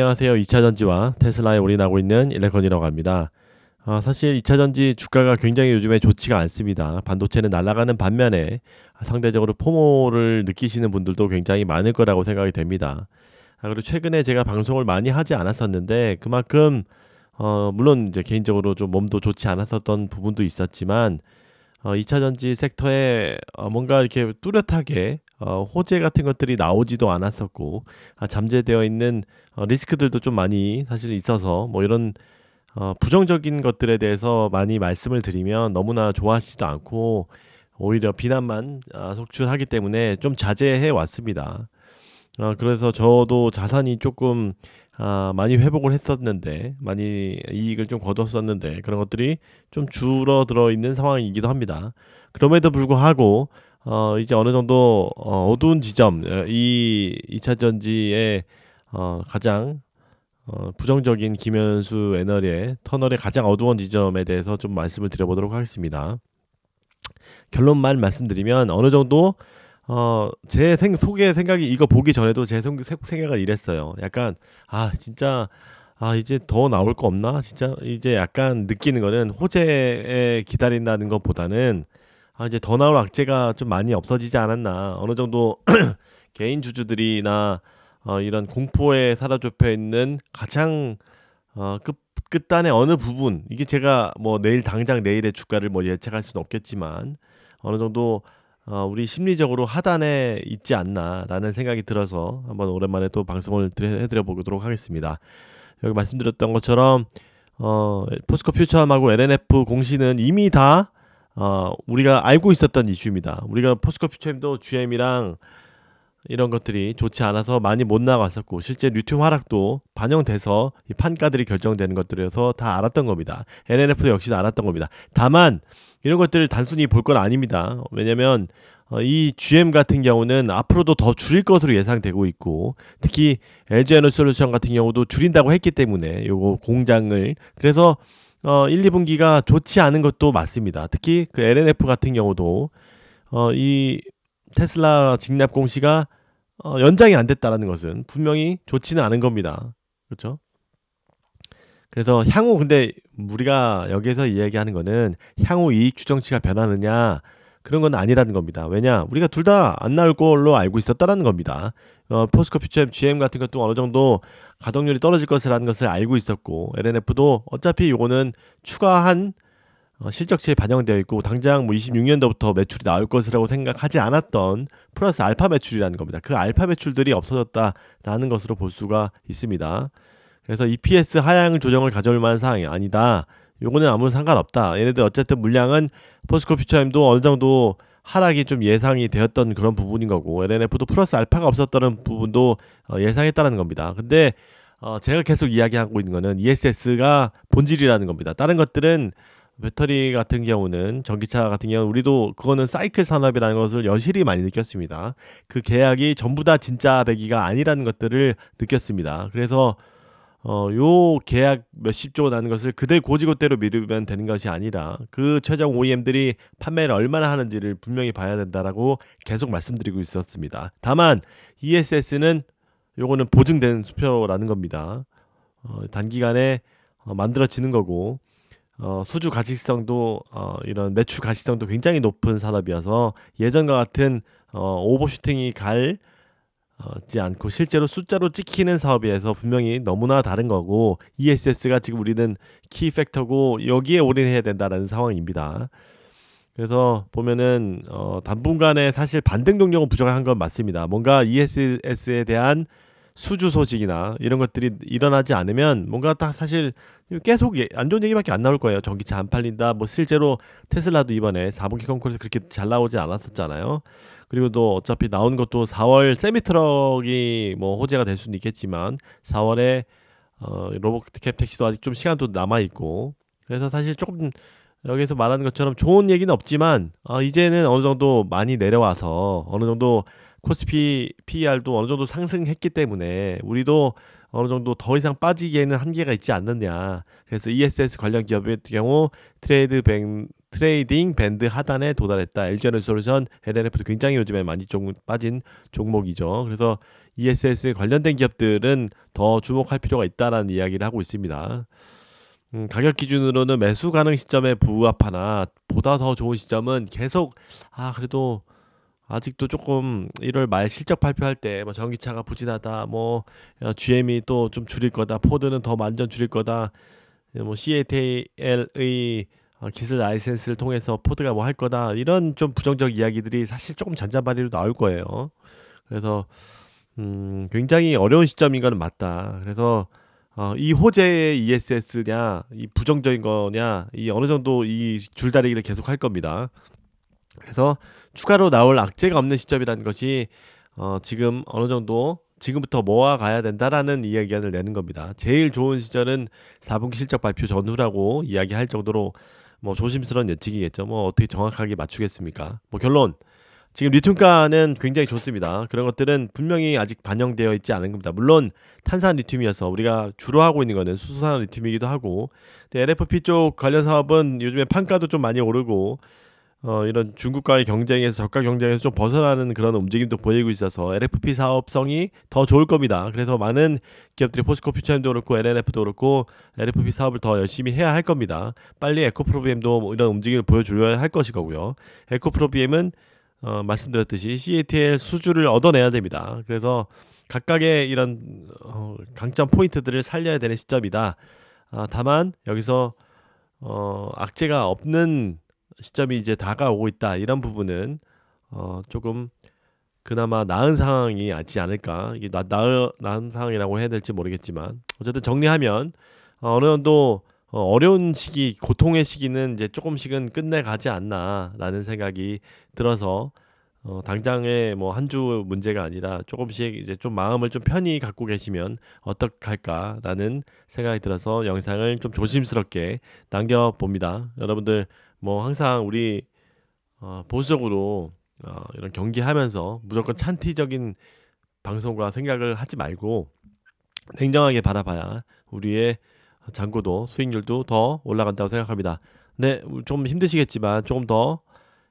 안녕하세요. 2차 전지와 테슬라에 올인하고 있는 일레건이라고 합니다. 사실 2차 전지 주가가 굉장히 요즘에 좋지가 않습니다. 반도체는 날아가는 반면에 상대적으로 포모를 느끼시는 분들도 굉장히 많을 거라고 생각이 됩니다. 그리고 최근에 제가 방송을 많이 하지 않았었는데 그만큼 물론 이제 개인적으로 좀 몸도 좋지 않았었던 부분도 있었지만 2차 전지 섹터에 뭔가 이렇게 뚜렷하게 호재 같은 것들이 나오지도 않았었고 잠재되어 있는 리스크들도 좀 많이 사실 있어서 뭐 이런 부정적인 것들에 대해서 많이 말씀을 드리면 너무나 좋아하시지도 않고 오히려 비난만 속출하기 때문에 좀 자제해 왔습니다. 그래서 저도 자산이 조금 많이 회복을 했었는데 많이 이익을 좀 거뒀었는데 그런 것들이 좀 줄어들어 있는 상황이기도 합니다. 그럼에도 불구하고 이제 어느 정도 어두운 지점, 이 2차 전지의 가장 부정적인 김현수 애널의 터널의 가장 어두운 지점에 대해서 좀 말씀을 드려보도록 하겠습니다. 결론만 말씀드리면 어느 정도 제 속의 생각이 이거 보기 전에도 제 생각은 이랬어요. 약간 진짜 이제 더 나올 거 없나? 진짜 이제 약간 느끼는 거는 호재에 기다린다는 것보다는 이제 더 나올 악재가 좀 많이 없어지지 않았나. 어느 정도 개인 주주들이나 이런 공포에 사로잡혀 있는 가장 끝단의 어느 부분, 이게 제가 뭐 내일 당장 내일의 주가를 뭐 예측할 수는 없겠지만 어느 정도 우리 심리적으로 하단에 있지 않나라는 생각이 들어서 한번 오랜만에 또 방송을 해드려 보도록 하겠습니다. 여기 말씀드렸던 것처럼 포스코 퓨처함하고 LNF 공시는 이미 다 우리가 알고 있었던 이슈입니다. 우리가 포스코 퓨처함도 GM이랑 이런 것들이 좋지 않아서 많이 못 나갔었고 실제 리튬 하락도 반영돼서 이 판가들이 결정되는 것들에서 다 알았던 겁니다. LNF도 역시 알았던 겁니다. 다만 이런 것들을 단순히 볼 건 아닙니다. 왜냐면 이 GM 같은 경우는 앞으로도 더 줄일 것으로 예상되고 있고 특히 LG에너솔루션 같은 경우도 줄인다고 했기 때문에 요거 공장을 그래서 1, 2분기가 좋지 않은 것도 맞습니다. 특히 그 LNF 같은 경우도 이 테슬라 직납 공시가 연장이 안 됐다라는 것은 분명히 좋지는 않은 겁니다. 그렇죠? 그래서 향후 근데 우리가 여기에서 이야기하는 거는 향후 이익 추정치가 변하느냐 그런 건 아니라는 겁니다. 왜냐? 우리가 둘 다 안 나올 걸로 알고 있었다라는 겁니다. 포스코 퓨처엠 GM 같은 것도 어느 정도 가동률이 떨어질 것이라는 것을 알고 있었고 LNF도 어차피 요거는 추가한 실적치에 반영되어 있고 당장 뭐 26년도부터 매출이 나올 것이라고 생각하지 않았던 플러스 알파 매출이라는 겁니다. 그 알파 매출들이 없어졌다라는 것으로 볼 수가 있습니다. 그래서 EPS 하향 조정을 가져올 만한 사항이 아니다. 요거는 아무 상관없다. 얘네들 어쨌든 물량은 포스코 퓨처엠도 어느 정도 하락이 좀 예상이 되었던 그런 부분인 거고 LNF도 플러스 알파가 없었다는 부분도 예상했다는 겁니다. 근데 제가 계속 이야기하고 있는 거는 ESS가 본질이라는 겁니다. 다른 것들은 배터리 같은 경우는 전기차 같은 경우는 우리도 그거는 사이클 산업이라는 것을 여실히 많이 느꼈습니다. 그 계약이 전부 다 진짜 배기가 아니라는 것들을 느꼈습니다. 그래서 요 계약 몇십조 나는 것을 그대 고지고대로 미루면 되는 것이 아니라 그 최종 OEM들이 판매를 얼마나 하는지를 분명히 봐야 된다라고 계속 말씀드리고 있었습니다. 다만 ESS는 요거는 보증된 수표라는 겁니다. 단기간에 만들어지는 거고 수주 가시성도 이런 매출 가시성도 굉장히 높은 산업이어서 예전과 같은 오버슈팅이 갈지 않고 실제로 숫자로 찍히는 사업에서 분명히 너무나 다른 거고 ESS가 지금 우리는 키 팩터고 여기에 올인해야 된다라는 상황입니다. 그래서 보면은 당분간에 사실 반등 동력은 부족한 건 맞습니다. 뭔가 ESS에 대한 수주 소식이나 이런 것들이 일어나지 않으면 뭔가 딱 사실 계속 안 좋은 얘기밖에 안 나올 거예요. 전기차 안 팔린다. 뭐 실제로 테슬라도 이번에 4분기 컨콜에서 그렇게 잘 나오지 않았었잖아요. 그리고 또 어차피 나온 것도 4월 세미트럭이 뭐 호재가 될 수는 있겠지만 4월에 로보캡 택시도 아직 좀 시간도 남아 있고 그래서 사실 조금 여기서 말하는 것처럼 좋은 얘기는 없지만 이제는 어느 정도 많이 내려와서 어느 정도 코스피 PER도 어느 정도 상승했기 때문에 우리도 어느 정도 더 이상 빠지기에는 한계가 있지 않느냐. 그래서 ESS 관련 기업의 경우 트레이딩 밴드 하단에 도달했다. LG에너지솔루션, LNF도 굉장히 요즘에 많이 좀 빠진 종목이죠. 그래서 ESS 관련된 기업들은 더 주목할 필요가 있다라는 이야기를 하고 있습니다. 가격 기준으로는 매수 가능 시점에 부합하나 보다 더 좋은 시점은 계속 그래도 아직도 조금 1월 말 실적 발표할 때 뭐 전기차가 부진하다, 뭐 GM이 또 좀 줄일 거다, 포드는 더 완전 줄일 거다, 뭐 CATL의 기술 라이센스를 통해서 포드가 뭐 할 거다, 이런 좀 부정적 이야기들이 사실 조금 잔잔바리로 나올 거예요. 그래서 굉장히 어려운 시점인 거는 맞다. 그래서 이 호재의 ESS냐, 이 부정적인 거냐, 이 어느 정도 이 줄다리기를 계속 할 겁니다. 그래서 추가로 나올 악재가 없는 시점이라는 것이 지금 어느 정도 지금부터 모아 가야 된다라는 이야기를 내는 겁니다. 제일 좋은 시절은 4분기 실적 발표 전후라고 이야기할 정도로 뭐 조심스러운 예측이겠죠. 뭐 어떻게 정확하게 맞추겠습니까? 뭐 결론, 지금 리튬가는 굉장히 좋습니다. 그런 것들은 분명히 아직 반영되어 있지 않은 겁니다. 물론 탄산 리튬이어서 우리가 주로 하고 있는 거는 수소산 리튬이기도 하고, 근데 LFP 쪽 관련 사업은 요즘에 판가도 좀 많이 오르고 이런 중국과의 경쟁에서 저가 경쟁에서 좀 벗어나는 그런 움직임도 보이고 있어서 LFP 사업성이 더 좋을 겁니다. 그래서 많은 기업들이 포스코 퓨처엠도 그렇고 LNF도 그렇고 LFP 사업을 더 열심히 해야 할 겁니다. 빨리 에코프로비엠도 뭐 이런 움직임을 보여줘야 할 것이고요. 에코프로비엠은 말씀드렸듯이 CATL 수주를 얻어내야 됩니다. 그래서 각각의 이런 강점 포인트들을 살려야 되는 시점이다. 다만 여기서 악재가 없는 시점이 이제 다가오고 있다. 이런 부분은 조금 그나마 나은 상황이 있지 않을까. 이게 나은 상황이라고 해야 될지 모르겠지만 어쨌든 정리하면 어느 정도 어려운 시기, 고통의 시기는 이제 조금씩은 끝내가지 않나라는 생각이 들어서 당장의 뭐 한 주 문제가 아니라 조금씩 이제 좀 마음을 좀 편히 갖고 계시면 어떡할까라는 생각이 들어서 영상을 좀 조심스럽게 남겨봅니다. 여러분들 뭐 항상 우리 보수적으로 이런 경기하면서 무조건 찬티적인 방송과 생각을 하지 말고 냉정하게 바라봐야 우리의 잔고도 수익률도 더 올라간다고 생각합니다. 네, 좀 힘드시겠지만 조금 더